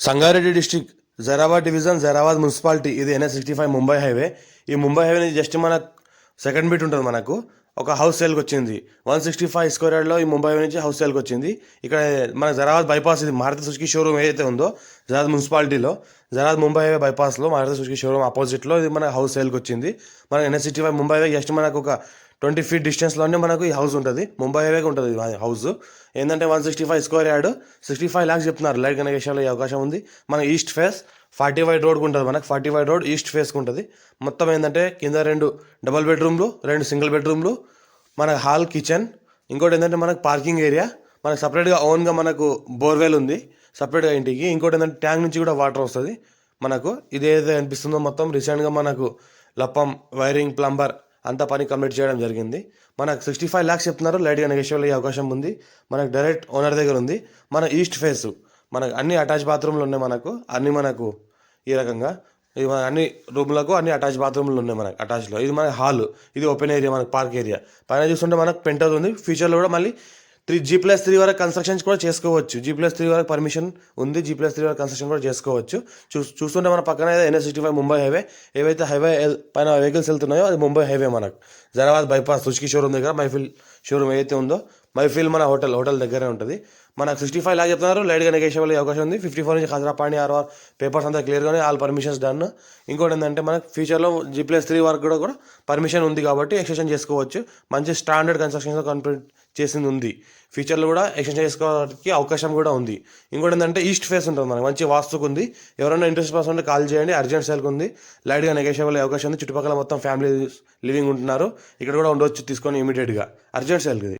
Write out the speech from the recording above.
Sangareddy district Zaheerabad division Zaheerabad municipality. ఇది NH65 Mumbai highway. ఈ Mumbai highway నుంచి జస్ట్ మన సెకండ్ బిట్ ఉంటుంది. మనకు ఒక హౌస్ సేల్కి వచ్చింది 165 స్క్వేర్ యార్డ్లో. ఈ ముంబై హైవే నుంచి హౌస్ సేల్కి వచ్చింది. ఇక్కడ మన జైరాబాద్ బైపాస్, ఇది మారుతి సుజుకి షోరూమ్ ఏదైతే ఉందో జైరాబాద్ మున్సిపాలిటీలో, జైరాబాద్ ముంబై హైవే బైపాస్లో మారుతి సుజుకి షోరూమ్ ఆపోజిట్లో ఇది మన హౌస్ సేల్కి వచ్చింది. మన NH65 ముంబై హైవే జస్ట్ మనకు ఒక 20 ఫీట్ డిస్టెన్స్లోనే మనకు ఈ హౌస్ ఉంటుంది. ముంబై హైవేకి ఉంటుంది హౌస్. ఏంటంటే 165 స్క్వేర్ యార్డ్, 65 lakhs చెప్తున్నారు. లైట్ కనెక్షన్లో ఈ అవకాశం ఉంది. మన ఈస్ట్ ఫేస్ 40 వైడ్ రోడ్కి ఉంటుంది. మనకు 40 వైడ్ రోడ్ ఈస్ట్ ఫేస్కి ఉంటుంది. మొత్తం ఏంటంటే కింద 2 డబల్ బెడ్రూమ్లు, 2 సింగిల్ బెడ్రూమ్లు, మనకు హాల్, కిచెన్. ఇంకోటి ఏంటంటే మనకు పార్కింగ్ ఏరియా, మనకు సపరేట్గా ఓన్గా మనకు బోర్వెల్ ఉంది సపరేట్గా ఇంటికి. ఇంకోటి ఏంటంటే ట్యాంక్ నుంచి కూడా వాటర్ వస్తుంది మనకు. ఇది ఏదైతే అనిపిస్తుందో మొత్తం రీసెంట్గా మనకు లప్పం, వైరింగ్, ప్లంబర్ అంతా పని కంప్లీట్ చేయడం జరిగింది. మనకు 65 lakhs చెప్తున్నారు. లైట్గా నెగోషియబుల్ అయ్యే అవకాశం ఉంది. మనకు డైరెక్ట్ ఓనర్ దగ్గర ఉంది. మన ఈస్ట్ ఫేస్ మనకు అన్ని అటాచ్ బాత్రూమ్లు ఉన్నాయి. మనకు ఈ రకంగా ఇది మన అన్ని రూమ్లకు అన్ని అటాచ్ బాత్రూమ్లు ఉన్నాయి మనకు అటాచ్లో. ఇది మన హాల్, ఇది ఓపెన్ ఏరియా, మనకు పార్క్ ఏరియా. పైన చూస్తుంటే మనకు పెంట్ హౌస్ ఉంది. ఫ్యూచర్లో కూడా మళ్ళీ G+3 వరకు కన్స్ట్రక్షన్స్ కూడా చేసుకోవచ్చు. G+3 వరకు పర్మిషన్ ఉంది. G+3 వరకు కన్స్ట్రక్షన్ కూడా చేసుకోవచ్చు. చూస్తుంటే మన పక్కన NH65 ముంబై హైవే. ఏవైతే హైవే పైన వెహికల్స్ వెళ్తున్నాయో అది ముంబై హైవే. మనకు జైరాబాద్ బైపాస్ సుజుకి షోరూమ్ దగ్గర మైఫిల్ షోరూమ్ ఏదైతే ఉందో, మైఫిల్ మన హోటల్ దగ్గరే ఉంటుంది. మనకు 65 lakhs చెప్తున్నారు. లైట్గా నెగోషియబుల్ అయ్యే అవకాశం ఉంది. 54 నుంచి ఖజరా పాణి RR పేపర్స్ అంతా క్లియర్గానే, ఆల్ పర్మిషన్స్ డన్. ఇంకోటి ఏంటంటే మనకు ఫ్యూచర్లో G+3 వరకు కూడా పర్మిషన్ ఉంది కాబట్టి ఎక్స్టెన్షన్ చేసుకోవచ్చు. మంచి స్టాండర్డ్ కన్స్ట్రక్షన్తో కంప్లీట్ చేసింది ఉంది. ఫ్యూచర్లో కూడా ఎక్స్టెన్షన్ చేసుకోవడానికి అవకాశం కూడా ఉంది. ఇంకోటి ఏంటంటే ఈస్ట్ ఫేస్ ఉంటుంది. మనకు మంచి వాస్తుకు ఉంది. ఎవరైనా ఇంట్రెస్ట్ పర్సన్ ఉంటే కాల్ చేయండి. అర్జెంట్ సేల్కి ఉంది. లైట్గా నెగోషియబుల్ అయ్యే అవకాశం ఉంది. చుట్టుపక్కల మొత్తం ఫ్యామిలీ లివింగ్ ఉంటున్నారు. ఇక్కడ కూడా ఉండవచ్చు తీసుకొని ఇమీడియట్గా. అర్జెంట్ సేల్కి ఇది.